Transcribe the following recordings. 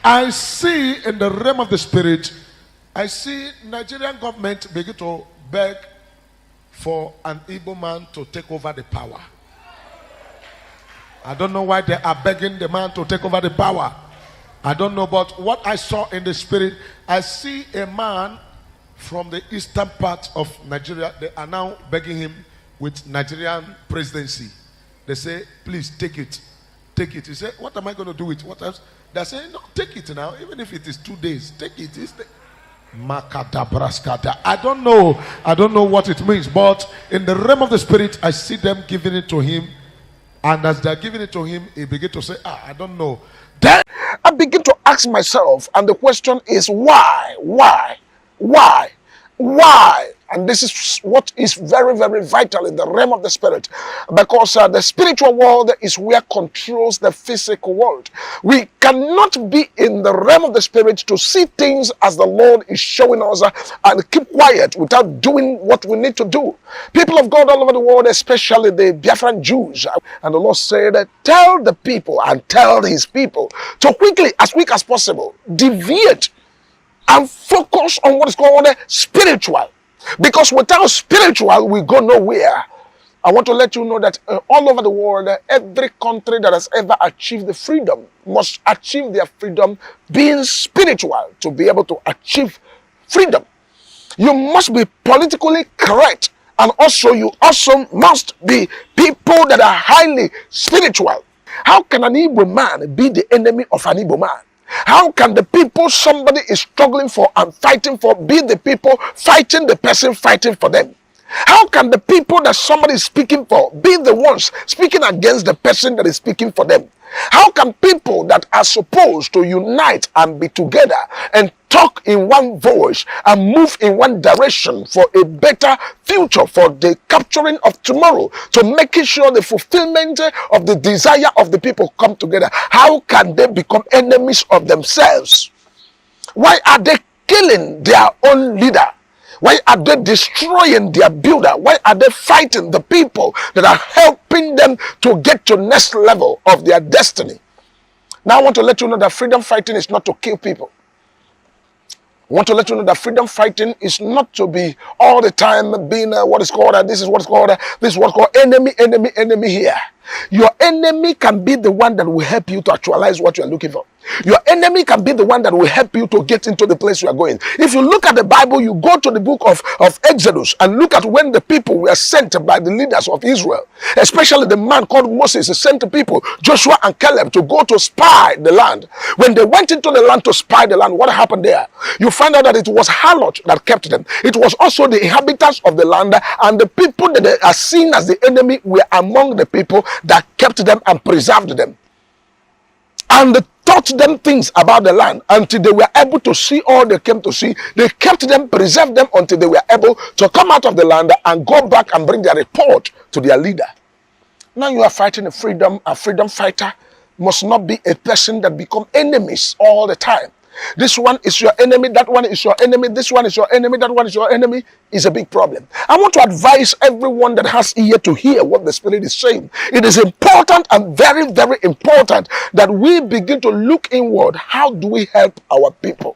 I see in the realm of the spirit, I see Nigerian government begin to beg for an Igbo man to take over the power. I don't know why they are begging the man to take over the power. I don't know, but what I saw in the spirit, I see a man from the eastern part of Nigeria. They are now begging him with Nigerian presidency. They say, please take it. Take it. He said, what am I going to do with it? What else? They're saying, no, take it now. Even if it is 2 days, take it. Makadabraskada. I don't know what it means, but in the realm of the spirit, I see them giving it to him. And as they're giving it to him, he begin to say, I don't know. Then I begin to ask myself, and the question is, why? And this is what is very, very vital in the realm of the spirit, because the spiritual world is where controls the physical world. We cannot be in the realm of the spirit to see things as the Lord is showing us and keep quiet without doing what we need to do. People of God all over the world, especially the Biafran Jews, and the Lord said, tell the people and tell his people to quickly, as quick as possible, deviate and focus on what is called spiritual. Because without spiritual, we go nowhere. I want to let you know that all over the world, every country that has ever achieved the freedom must achieve their freedom being spiritual to be able to achieve freedom. You must be politically correct, and also you also must be people that are highly spiritual. How can an Igbo man be the enemy of an Igbo man? How can the people somebody is struggling for and fighting for be the people fighting the person fighting for them? How can the people that somebody is speaking for be the ones speaking against the person that is speaking for them? How can people that are supposed to unite and be together and talk in one voice and move in one direction for a better future, for the capturing of tomorrow, to making sure the fulfillment of the desire of the people come together? How can they become enemies of themselves? Why are they killing their own leader? Why are they destroying their builder? Why are they fighting the people that are helping them to get to next level of their destiny? Now I want to let you know that freedom fighting is not to kill people. I want to let you know that freedom fighting is not to be all the time being what is called enemy here. Your enemy can be the one that will help you to actualize what you are looking for. Your enemy can be the one that will help you to get into the place you are going. If you look at the Bible, you go to the book of Exodus and look at when the people were sent by the leaders of Israel, especially the man called Moses, sent the people, Joshua and Caleb, to go to spy the land. When they went into the land to spy the land, what happened there? You find out that it was harlot that kept them. It was also the inhabitants of the land, and the people that they are seen as the enemy were among the people that kept them and preserved them. And they taught them things about the land until they were able to see all they came to see. They kept them, preserved them until they were able to come out of the land and go back and bring their report to their leader. Now you are fighting a freedom fighter must not be a person that become enemies all the time. This one is your enemy, that one is your enemy, this one is your enemy, that one is your enemy, is a big problem. I want to advise everyone that has ear to hear what the Spirit is saying. It is important and very, very important that we begin to look inward. How do we help our people?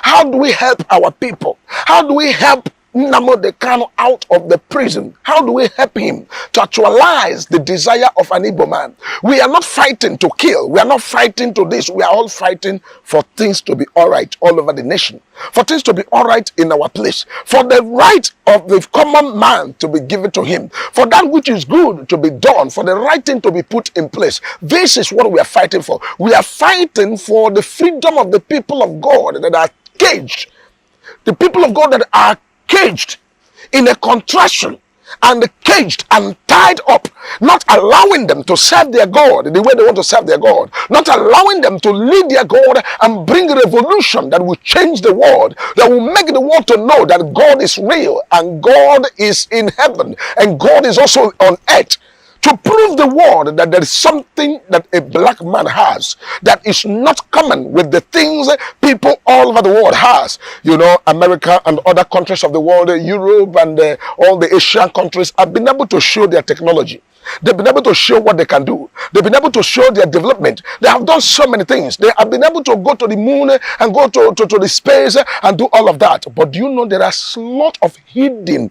How do we help our people? How do we help Namo Dekano out of the prison? How do we help him to actualize the desire of an Igbo man? We are not fighting to kill. We are not fighting to this. We are all fighting for things to be all right all over the nation. For things to be all right in our place. For the right of the common man to be given to him. For that which is good to be done. For the right thing to be put in place. This is what we are fighting for. We are fighting for the freedom of the people of God that are caged. The people of God that are caged in a contraction and caged and tied up, not allowing them to serve their God the way they want to serve their God, not allowing them to lead their God and bring a revolution that will change the world, that will make the world to know that God is real and God is in heaven and God is also on earth. To prove the world that there is something that a black man has that is not common with the things people all over the world has. You know, America and other countries of the world, Europe and all the Asian countries have been able to show their technology. They've been able to show what they can do. They've been able to show their development. They have done so many things. They have been able to go to the moon and go to the space and do all of that. But do you know there are a lot of hidden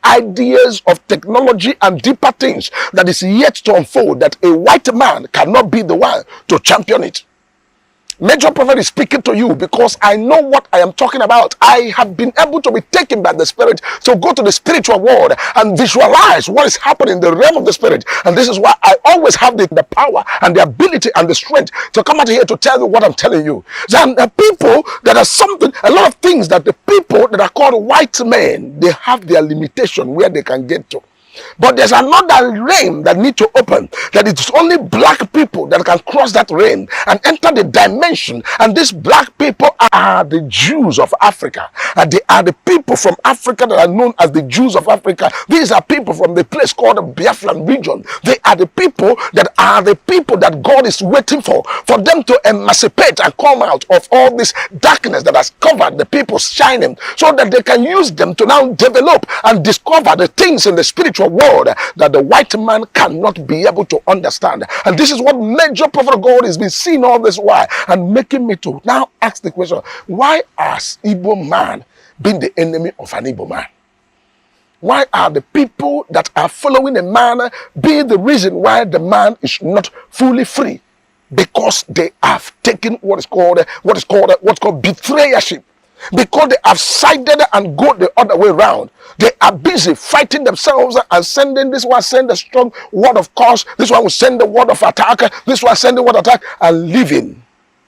ideas of technology and deeper things that is yet to unfold, that a white man cannot be the one to champion it? Major Prophet is speaking to you because I know what I am talking about. I have been able to be taken by the Spirit to go to the spiritual world and visualize what is happening in the realm of the Spirit. And this is why I always have the power and the ability and the strength to come out here to tell you what I'm telling you. And the people that are something, a lot of things that the people that are called white men, they have their limitation where they can get to. But there's another realm that need to open, that it's only black people that can cross that realm and enter the dimension. And these black people are the Jews of Africa, and they are the people from Africa that are known as the Jews of Africa. These are people from the place called the Biafran region. They are the people that God is waiting for them to emancipate and come out of all this darkness that has covered the people shining, so that they can use them to now develop and discover the things in the spiritual world that the white man cannot be able to understand. And this is what Major Prophet God has been seeing all this while and making me to now ask the question, why has Igbo man been the enemy of an Igbo man? Why are the people that are following a man being the reason why the man is not fully free? Because they have taken what's called betrayership. Because they have sided and go the other way around. They are busy fighting themselves and sending, this one send a strong word of curse, this one will send the word of attack, this one send the word of attack, and leaving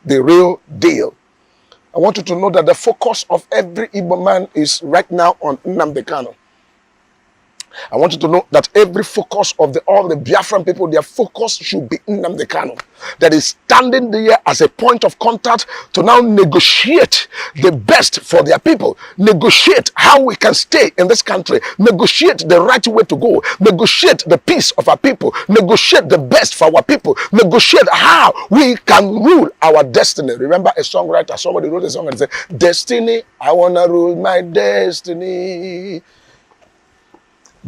the real deal. I want you to know that the focus of every Igbo man is right now on Nnamdi Kanu. I want you to know that every focus of all the Biafran people, their focus should be Nnamdi Kanu. That is standing there as a point of contact to now negotiate the best for their people. Negotiate how we can stay in this country. Negotiate the right way to go. Negotiate the peace of our people. Negotiate the best for our people. Negotiate how we can rule our destiny. Remember a songwriter, somebody wrote a song and said, "Destiny, I wanna rule my destiny.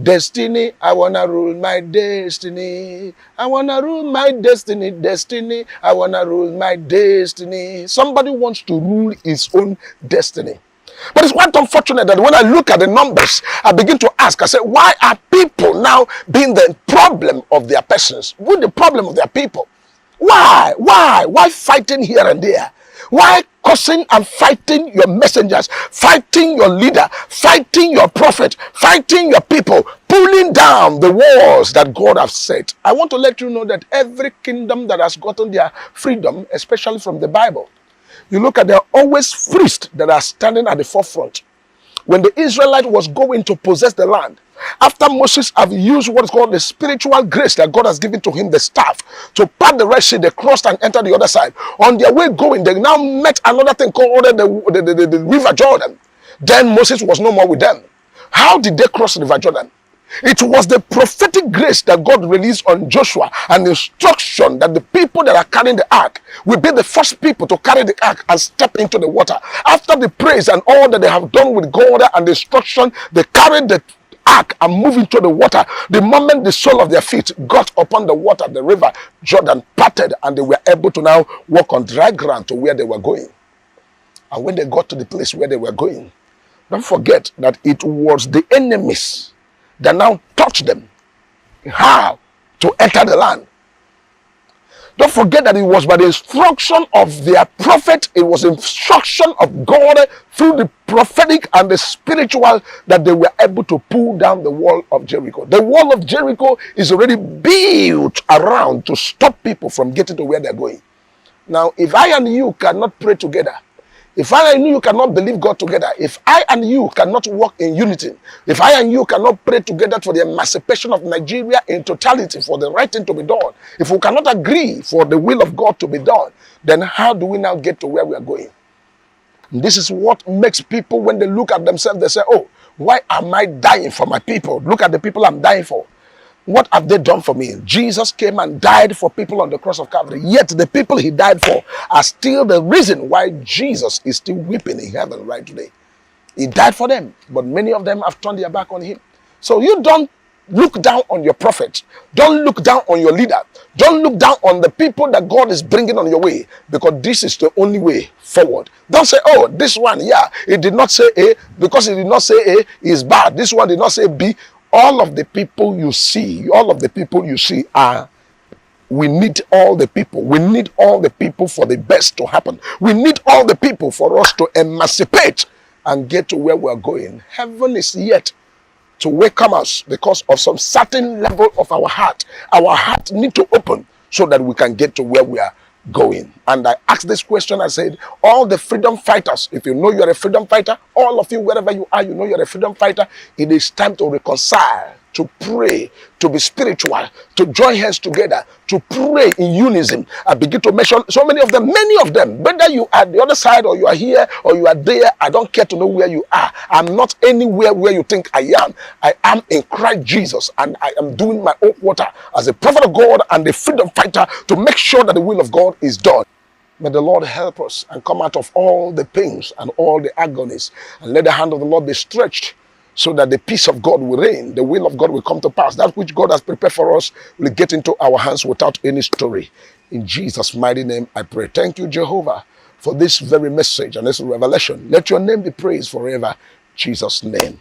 Destiny, I wanna rule my destiny. I wanna rule my destiny. Destiny, I wanna rule my destiny." Somebody wants to rule his own destiny. But it's quite unfortunate that when I look at the numbers, I begin to ask, I say, why are people now being the problem of their persons? With the problem of their people? Why? Why fighting here and there? Why cursing and fighting your messengers, fighting your leader, fighting your prophet, fighting your people, pulling down the walls that God has set? I want to let you know that every kingdom that has gotten their freedom, especially from the Bible, you look at, there are always priests that are standing at the forefront. When the Israelite was going to possess the land, after Moses have used what is called the spiritual grace that God has given to him, the staff, to part the Red Sea, they crossed and entered the other side. On their way going, they now met another thing called the River Jordan. Then Moses was no more with them. How did they cross the River Jordan? It was the prophetic grace that God released on Joshua and the instruction that the people that are carrying the ark will be the first people to carry the ark and step into the water. After the praise and all that they have done with God and the instruction, they carried the ark and moved into the water. The moment the sole of their feet got upon the water, the river Jordan parted and they were able to now walk on dry ground to where they were going. And when they got to the place where they were going, don't forget that it was the enemies that now touched them how to enter the land. Don't forget that it was by the instruction of their prophet, it was instruction of God through the prophetic and the spiritual that they were able to pull down the wall of Jericho. The wall of Jericho is already built around to stop people from getting to where they're going. Now, if I and you cannot pray together, if I and you cannot believe God together, if I and you cannot walk in unity, if I and you cannot pray together for the emancipation of Nigeria in totality, for the right thing to be done, if we cannot agree for the will of God to be done, then how do we now get to where we are going? And this is what makes people, when they look at themselves, they say, "Oh, why am I dying for my people? Look at the people I'm dying for. What have they done for me?" Jesus came and died for people on the cross of Calvary. Yet the people he died for are still the reason why Jesus is still weeping in heaven right today. He died for them, but many of them have turned their back on him. So you don't look down on your prophet. Don't look down on your leader. Don't look down on the people that God is bringing on your way, because this is the only way forward. Don't say, oh, this one, yeah, it did not say A, because it did not say A is bad. This one did not say B. All of the people you see are, we need all the people. We need all the people for the best to happen. We need all the people for us to emancipate and get to where we're going. Heaven is yet to welcome us because of some certain level of our heart. Our heart need to open so that we can get to where we are going. And I asked this question, I said, all the freedom fighters, if you know you're a freedom fighter, all of you, wherever you are, you know you're a freedom fighter, it is time to reconcile, to pray, to be spiritual, to join hands together, to pray in unison. I begin to mention so many of them, whether you are the other side or you are here or you are there, I don't care to know where you are. I'm not anywhere where you think I am. I am in Christ Jesus, and I am doing my own water as a prophet of God and a freedom fighter to make sure that the will of God is done. May the Lord help us and come out of all the pains and all the agonies, and let the hand of the Lord be stretched so that the peace of God will reign, the will of God will come to pass. That which God has prepared for us will get into our hands without any story. In Jesus' mighty name, I pray. Thank you, Jehovah, for this very message and this revelation. Let your name be praised forever. In Jesus' name.